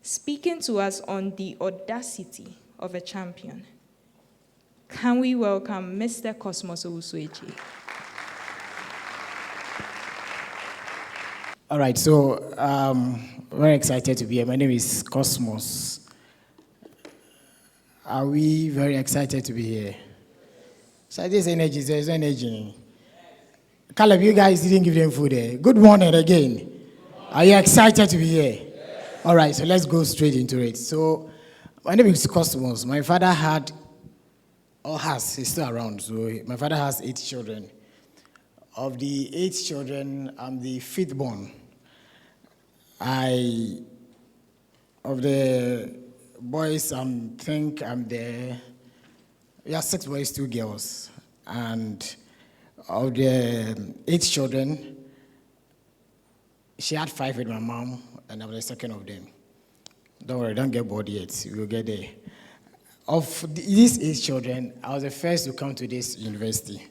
speaking to us on the audacity of a champion. Can we welcome Mr. Cosmos Owusu Adjei? All right, so very excited to be here. My name is Cosmos. Are we very excited to be here? So this energy, there's energy. Caleb, you guys didn't give them food there. Good morning again. Are you excited to be here? All right, so let's go straight into it. So my name is Cosmos. My father had, or has, he's still around. So my father has 8 children. Of the 8 children, I'm the 5th born. Of the boys, think I'm the, we have 6 boys, 2 girls. And of the 8 children, she had 5 with my mom, and I'm the second of them. Don't worry, don't get bored yet. We'll get there. Of these 8 children, I was the first to come to this university.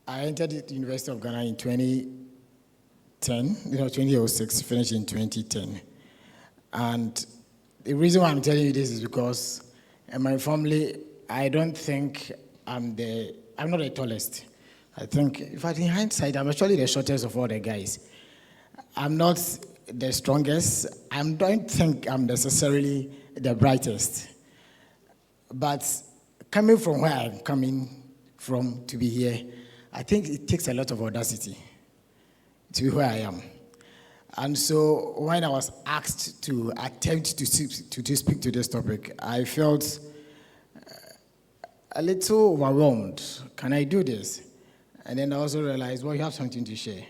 I entered the University of Ghana in 2006, finished in 2010. And the reason why I'm telling you this is because in my family, I don't think I'm not the tallest. I think, in fact, in hindsight, I'm actually the shortest of all the guys. I'm not the strongest. I don't think I'm necessarily the brightest. But coming from where I'm coming from to be here, I think it takes a lot of audacity to be where I am. And so when I was asked to attempt to speak to this topic, I felt a little overwhelmed. Can I do this? And then I also realized, well, you have something to share.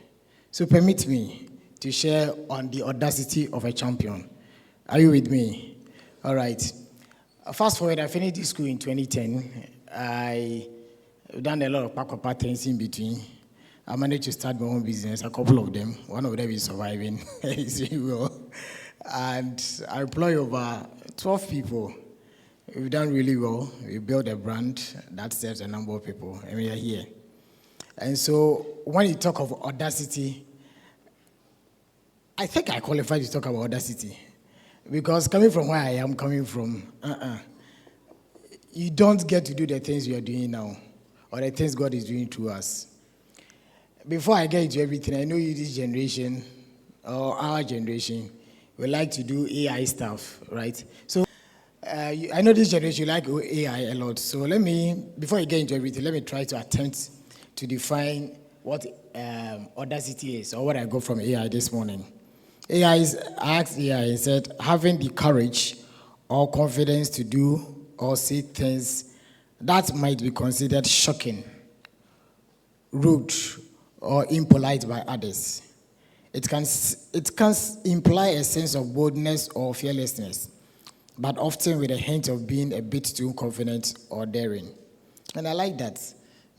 So permit me to share on the audacity of a champion. Are you with me? All right. Fast forward, I finished this school in 2010. I've done a lot of pack things in between. I managed to start my own business, a couple of them. One of them is surviving, he's doing well. And I employ over 12 people. We've done really well. We built a brand that serves a number of people, and we are here. And so when you talk of audacity, I think I qualify to talk about audacity. Because coming from where I am coming from, you don't get to do the things you are doing now, or the things God is doing through us. Before I get into everything, I know you, this generation, or our generation, we like to do AI stuff, right? So I know this generation like AI a lot. So before I get into everything, let me try to attempt to define what audacity is, or what I got from AI this morning. I asked AI, I said, having the courage or confidence to do or say things that might be considered shocking, rude, or impolite by others. It can imply a sense of boldness or fearlessness, but often with a hint of being a bit too confident or daring. And I like that.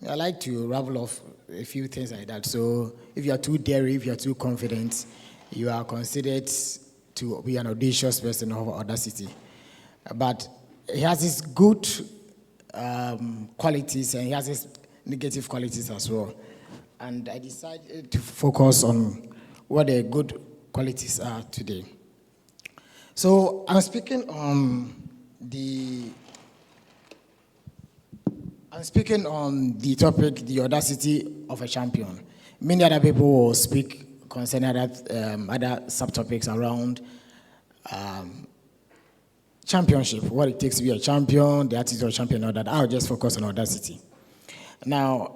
I like to ravel off a few things like that. So if you are too daring, if you are too confident, you are considered to be an audacious person of audacity. But he has his good qualities, and he has his negative qualities as well. And I decided to focus on what the good qualities are today. So I'm speaking on the topic, the audacity of a champion. Many other people will speak concerning other subtopics around championship, what it takes to be a champion, the attitude of a champion, all that. I'll just focus on audacity. Now,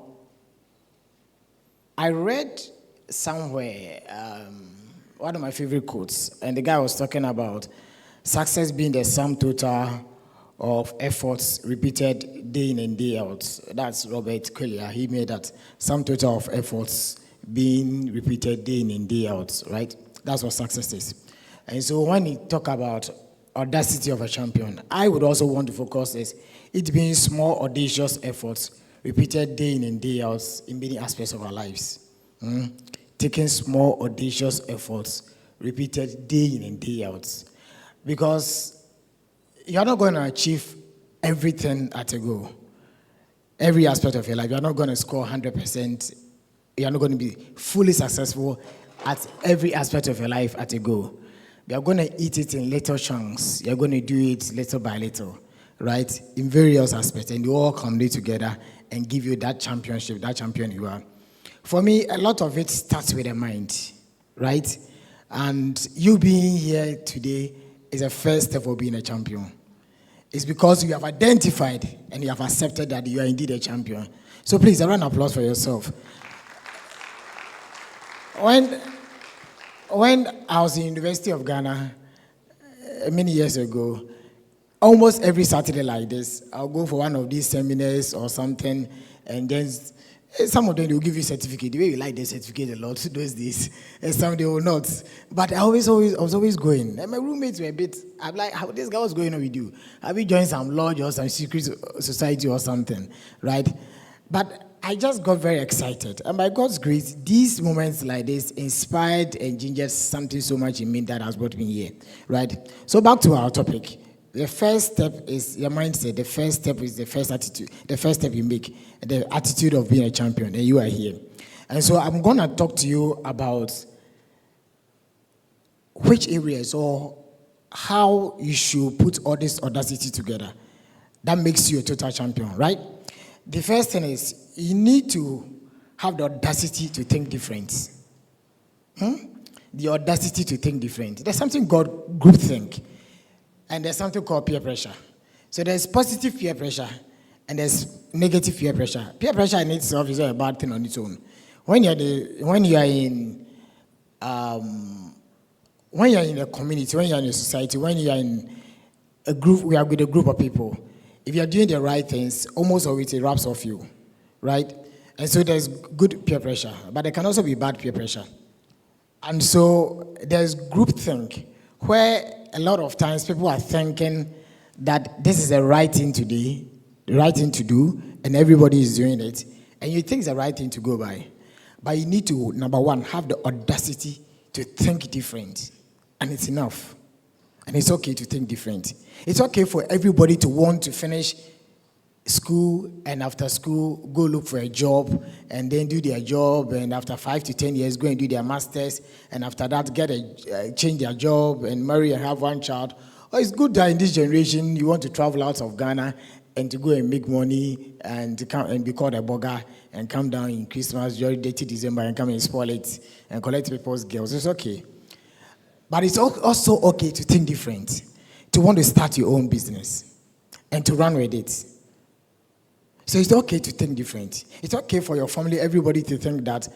I read somewhere one of my favorite quotes, and the guy was talking about success being the sum total of efforts repeated day in and day out. That's Robert Collier. He made that sum total of efforts being repeated day in and day out, right? That's what success is. And so when he talk about audacity of a champion, I would also want to focus on it being small, audacious efforts repeated day in and day out in many aspects of our lives. Taking small, audacious efforts repeated day in and day out. Because you're not going to achieve everything at a go. Every aspect of your life. You're not going to score 100%. You're not going to be fully successful at every aspect of your life at a go. We are going to eat it in little chunks. You're going to do it little by little, right? In various aspects. And you all come together and give you that championship, that champion you are. For me, a lot of it starts with the mind, right? And you being here today is the first step of being a champion. It's because you have identified and you have accepted that you are indeed a champion. So please, a round of applause for yourself. When I was in the University of Ghana many years ago, almost every Saturday like this, I'll go for one of these seminars or something, and then some of them will give you a certificate. The way you like the certificate a lot, those days, and some they will not. But I was always going. And my roommates were a bit, I'm like, how this guy was going on with you? Have you joined some lodge or some secret society or something, right? But I just got very excited. And by God's grace, these moments like this inspired and gingered something so much in me that has brought me here, right? So back to our topic. The first step is your mindset. The first step is the first attitude. The first step you make, the attitude of being a champion, and you are here. And so I'm going to talk to you about which areas or how you should put all this audacity together. That makes you a total champion, right? The first thing is you need to have the audacity to think different. The audacity to think different. There's something called groupthink. And there's something called peer pressure. So there's positive peer pressure and there's negative peer pressure. Peer pressure in itself is not a bad thing on its own. When you are in a community, when you are in a society, when you are in a group, we are with a group of people. If you are doing the right things, almost always it rubs off you, right? And so there's good peer pressure, but there can also be bad peer pressure. And so there's groupthink, where a lot of times people are thinking that this is the right thing to do, and everybody is doing it, and you think it's the right thing to go by. But you need to, number one, have the audacity to think different, and it's enough. And it's okay to think different. It's okay for everybody to want to finish school and after school go look for a job and then do their job, and after 5 to 10 years go and do their masters, and after that change their job and marry and have one child. Or it's good that in this generation you want to travel out of Ghana and to go and make money and to come and be called a burger and come down in Christmas, during 30 December and come and spoil it and collect people's girls. It's okay. But it's also okay to think different, to want to start your own business and to run with it. So it's okay to think different. It's okay for your family, everybody to think that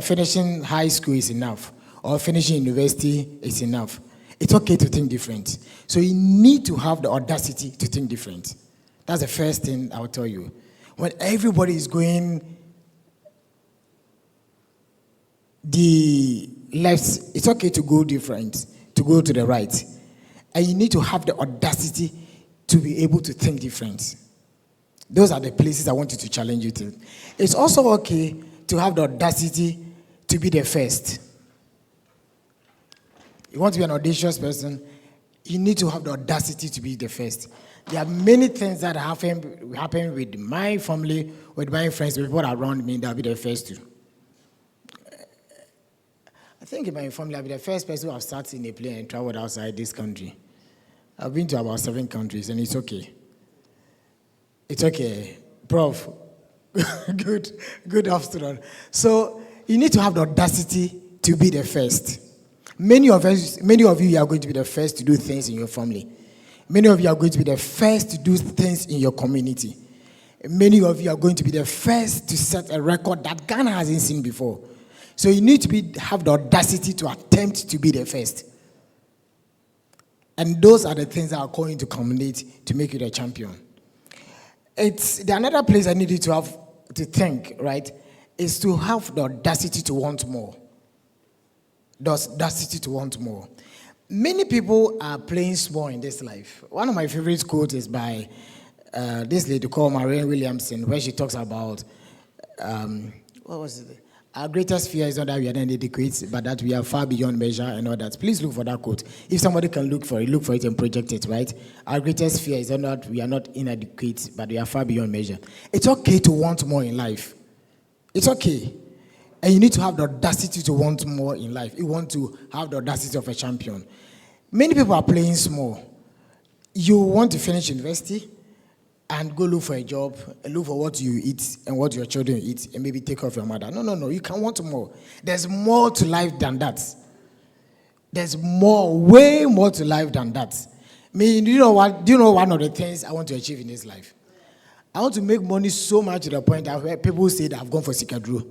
finishing high school is enough or finishing university is enough. It's okay to think different. So you need to have the audacity to think different. That's the first thing I will tell you. When everybody is going the left, it's okay to go different, to go to the right. And you need to have the audacity to be able to think different. Those are the places I want you to challenge you to. It's also okay to have the audacity to be the first. You want to be an audacious person, you need to have the audacity to be the first. There are many things that happen with my family, with my friends, with people around me that I'll be the first to. I think in my family, I'll be the first person who have sat in a plane and traveled outside this country. I've been to about 7 countries, and it's okay. It's okay. Prof, good afternoon. So you need to have the audacity to be the first. Many of you are going to be the first to do things in your family. Many of you are going to be the first to do things in your community. Many of you are going to be the first to set a record that Ghana hasn't seen before. So you need to have the audacity to attempt to be the first. And those are the things that are going to culminate to make you the champion. Another place I need you to have to think, right, is to have the audacity to want more. The audacity to want more. Many people are playing small in this life. One of my favorite quotes is by this lady called Marianne Williamson, where she talks about, what was it? Our greatest fear is not that we are inadequate, but that we are far beyond measure and all that. Please look for that quote. If somebody can look for it and project it, right? Our greatest fear is not that we are not inadequate, but we are far beyond measure. It's okay to want more in life. It's okay. And you need to have the audacity to want more in life. You want to have the audacity of a champion. Many people are playing small. You want to finish university and go look for a job, and look for what you eat and what your children eat, and maybe take care of your mother. No. You can want more. There's more to life than that. There's more, way more to life than that. Do you know what? Do you know one of the things I want to achieve in this life? I want to make money so much to the point that where people say that I've gone for Sikadru.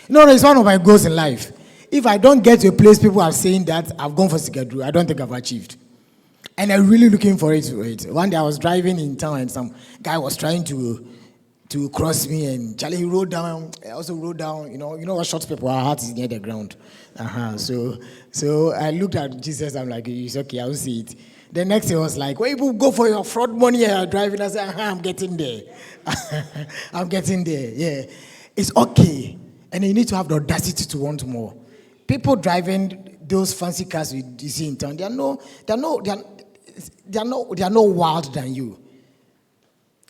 No, it's one of my goals in life. If I don't get to a place people are saying that I've gone for Sikadru, I don't think I've achieved. And I'm really looking for it. One day I was driving in town and some guy was trying to cross me, and Charlie, he rode down. I also rode down. You know what short people, our heart is near the ground. So I looked at Jesus. I'm like, it's okay, I'll see it. The next day was like, well, you go for your fraud money and you're driving. I said, I'm getting there. I'm getting there. Yeah, it's okay, and you need to have the audacity to want more. People driving those fancy cars you see in town, they are no wild than you.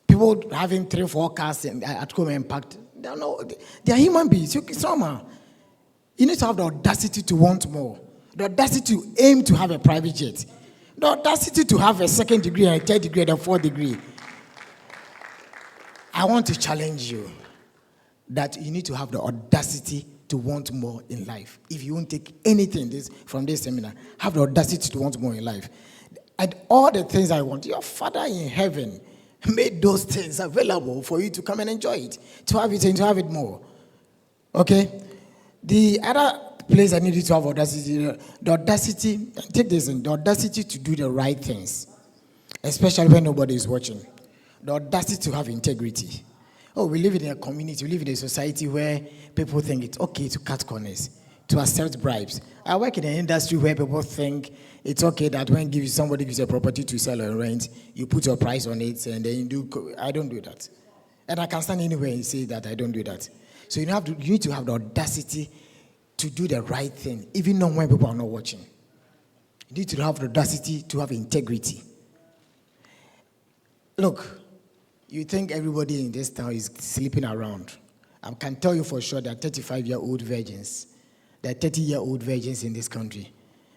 People having 3-4 cars at home and packed, they are human beings. It's normal. You need to have the audacity to want more. The audacity to aim to have a private jet. The audacity to have a 2nd degree and a 3rd degree and a 4th degree. I want to challenge you that you need to have the audacity to want more in life. If you won't take anything from this seminar, have the audacity to want more in life. And all the things I want, your Father in heaven made those things available for you to come and enjoy it, to have it and to have it more. Okay? The other place I need you to have audacity, the audacity, take this in, the audacity to do the right things, especially when nobody is watching. The audacity to have integrity. Oh, we live in a community, we live in a society where people think it's okay to cut corners, to accept bribes. I work in an industry where people think it's okay that when somebody gives a property to sell or rent, you put your price on it and then you do. I don't do that. And I can stand anywhere and say that I don't do that. So you need to have the audacity to do the right thing, even when people are not watching. You need to have the audacity to have integrity. Look, you think everybody in this town is sleeping around. I can tell you for sure there are 35-year-old virgins. There are 30-year-old virgins in this country.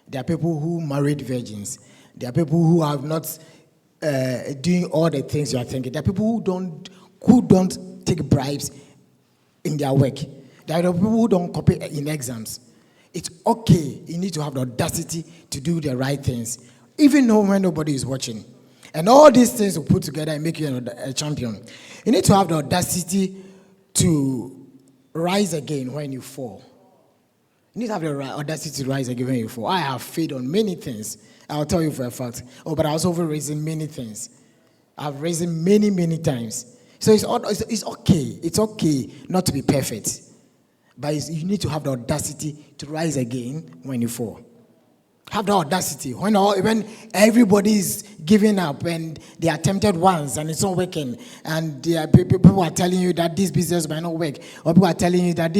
There are people who married virgins. There are people who are not doing all the things you are thinking. There are people who don't take bribes in their work. There are people who don't copy in exams. It's okay. You need to have the audacity to do the right things, even though when nobody is watching. And all these things will put together and make you a champion. You need to have the audacity to rise again when you fall. You need to have the audacity to rise again when you fall. I have failed on many things. I'll tell you for a fact. But I was over raising many things. I've raised many, many times. So it's okay. It's okay not to be perfect. But you need to have the audacity to rise again when you fall. Have the audacity. When everybody is giving up and they are tempted once and it's not working, and people are telling you that this business might not work, or people are telling you that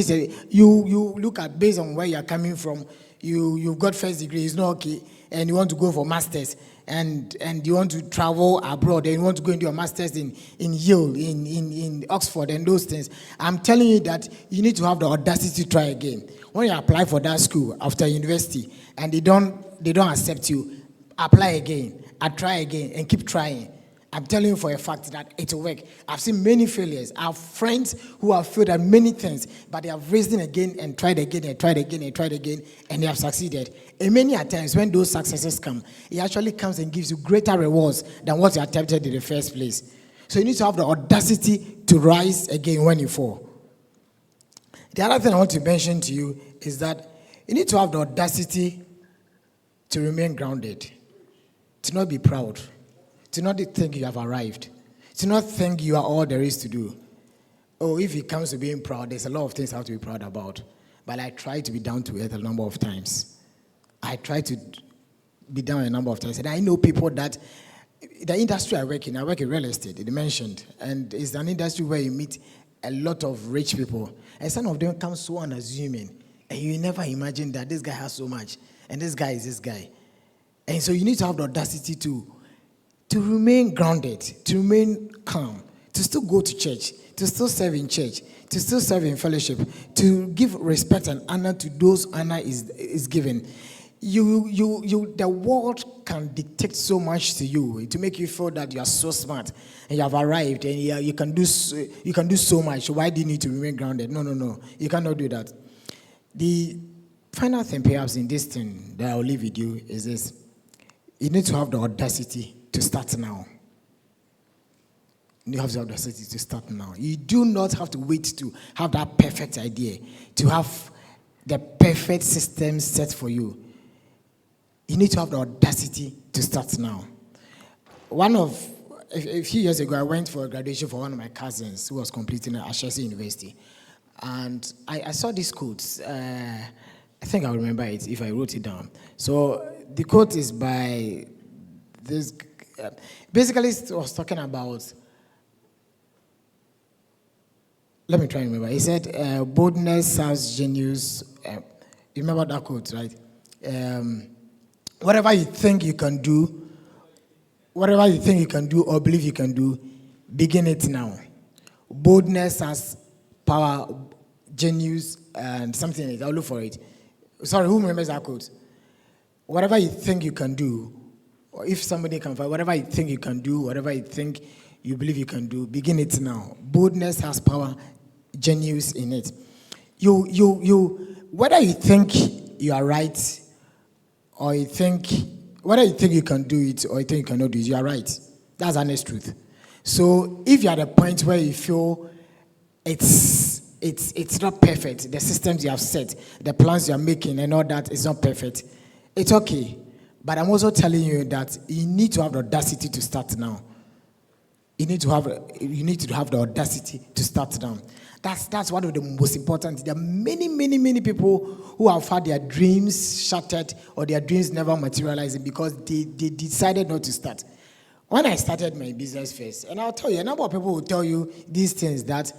you look at based on where you're coming from, you've got 1st degree, it's not okay, and you want to go for masters, and you want to travel abroad, and you want to go into your masters in Yale, in Oxford, and those things. I'm telling you that you need to have the audacity to try again. When you apply for that school after university and they don't accept you, apply again, try again, and keep trying. I'm telling you for a fact that it will work. I've seen many failures. I have friends who have failed at many things, but they have risen again and tried again and tried again and tried again, and they have succeeded. And many times when those successes come, it actually comes and gives you greater rewards than what you attempted in the first place. So you need to have the audacity to rise again when you fall. The other thing I want to mention to you is that you need to have the audacity to remain grounded, to not be proud, to not think you have arrived, to not think you are all there is to do. Oh, if it comes to being proud, there's a lot of things I have to be proud about. But I try to be down to earth a number of times. I try to be down a number of times. And I know people that, the industry I work in real estate, they mentioned, and it's an industry where you meet a lot of rich people. And some of them come so unassuming. And you never imagine that this guy has so much. And this guy is this guy. And so you need to have the audacity to remain grounded, to remain calm, to still go to church, to still serve in church, to still serve in fellowship, to give respect and honor to those honor is given. The world can dictate so much to you to make you feel that you are so smart and you have arrived and you can do so much. Why do you need to remain grounded? No. You cannot do that. The final thing, perhaps, in this thing that I'll leave with you is this: you need to have the audacity to start now. You have the audacity to start now. You do not have to wait to have that perfect idea, to have the perfect system set for you. You need to have the audacity to start now. A few years ago, I went for a graduation for one of my cousins who was completing at Audacity University. And I saw this quote. I think I'll remember it if I wrote it down. So the quote is by this. Basically, it was talking about. Let me try and remember. He said, boldness sounds genius. You remember that quote, right? Whatever you think you can do or believe you can do, begin it now. Boldness has power, genius, and something else. I'll look for it. Sorry, who remembers that quote? Whatever you think you can do, or if somebody can find, whatever you think you can do, whatever you think you believe you can do, begin it now. Boldness has power, genius in it. Whether you think you are right, or whether you think you can do it or you think you cannot do it, you are right. That's honest truth. So if you're at a point where you feel it's not perfect, the systems you have set, the plans you are making and all that is not perfect, it's okay. But I'm also telling you that you need to have the audacity to start now. You need to have the audacity to start now. That's one of the most important. There are many people who have had their dreams shattered or their dreams never materializing because they decided not to start. When I started my business first, and I'll tell you, a number of people will tell you these things that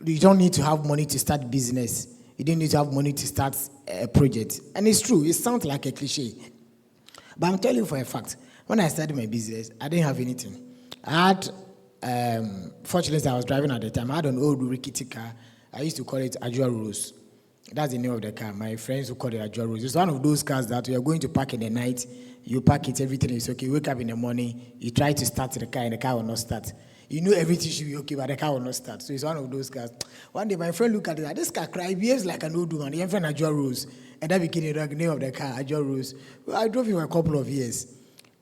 you don't need to have money to start business. You don't need to have money to start a project. And it's true. It sounds like a cliche. But I'm telling you for a fact, when I started my business, I didn't have anything. I had, fortunately, I was driving at the time. I had an old rickety car. I used to call it Adjei Rose. That's the name of the car. My friends who call it Adjei Rose. It's one of those cars that you are going to park in the night. You park it, everything is okay. You wake up in the morning, you try to start the car, and the car will not start. You know everything should be okay, but the car will not start. So it's one of those cars. One day, my friend looked at it. This car behaves like an old woman. He friend Adjei Rose. And that became the name of the car, Adjei Rose. Well, I drove him a couple of years.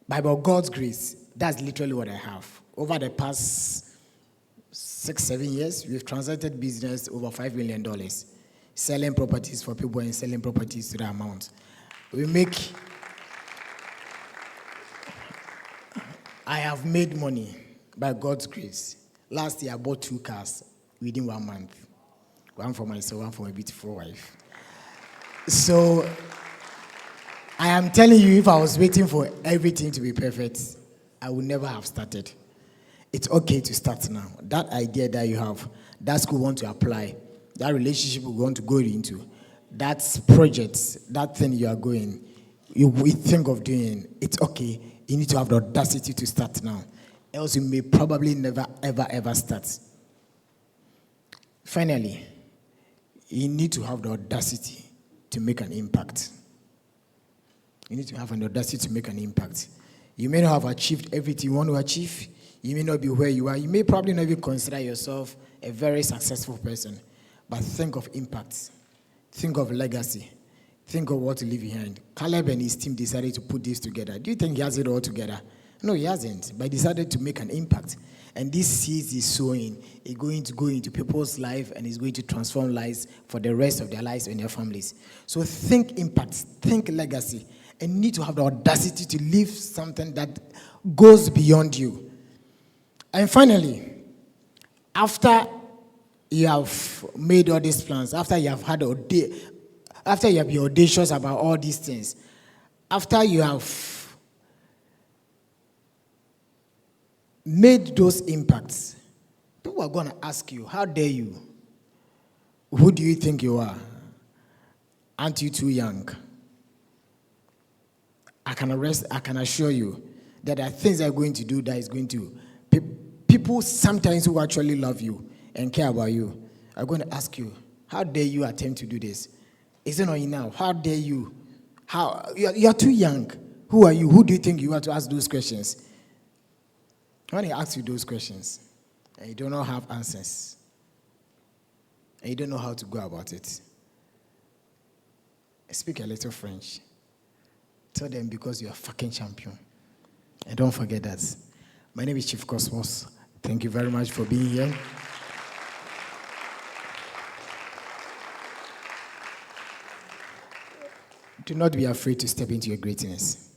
By God's grace, that's literally what I have. Over the past 6-7 years, we've transacted business over $5 million. Selling properties for people and selling properties to the amount. I have made money by God's grace. Last year, I bought 2 cars within 1 month. One for myself, one for my beautiful wife. So, I am telling you, if I was waiting for everything to be perfect, I would never have started. It's okay to start now. That idea that you have, that school you want to apply, that relationship you want to go into, that project, that thing you are going, you think of doing, it's okay. You need to have the audacity to start now. Else you may probably never, ever start. Finally, you need to have the audacity to make an impact. You need to have an audacity to make an impact. You may not have achieved everything you want to achieve. You may not be where you are. You may probably not even consider yourself a very successful person. But think of impact. Think of legacy. Think of what to leave behind. Caleb and his team decided to put this together. Do you think he has it all together? No, he hasn't. But he decided to make an impact. And this seed is sowing. It's going to go into people's life and it's going to transform lives for the rest of their lives and their families. So think impact. Think legacy. And need to have the audacity to leave something that goes beyond you. And finally, after you have made all these plans, after you have been audacious about all these things, after you have made those impacts, people are going to ask you, how dare you? Who do you think you are? Aren't you too young? I can assure you that there are things I'm going to do that is going to people sometimes who actually love you and care about you are going to ask you, how dare you attempt to do this? Is it not enough? How dare you? You are too young. Who are you? Who do you think you are to ask those questions? When he asks you those questions, and you do not have answers, and you don't know how to go about it, speak a little French. Tell them because you're a fucking champion. And don't forget that. My name is Chief Cosmos. Thank you very much for being here. Do not be afraid to step into your greatness.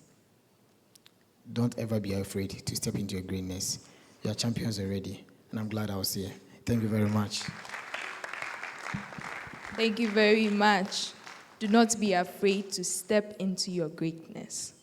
Don't ever be afraid to step into your greatness. You are champions already, and I'm glad I was here. Thank you very much. Thank you very much. Do not be afraid to step into your greatness.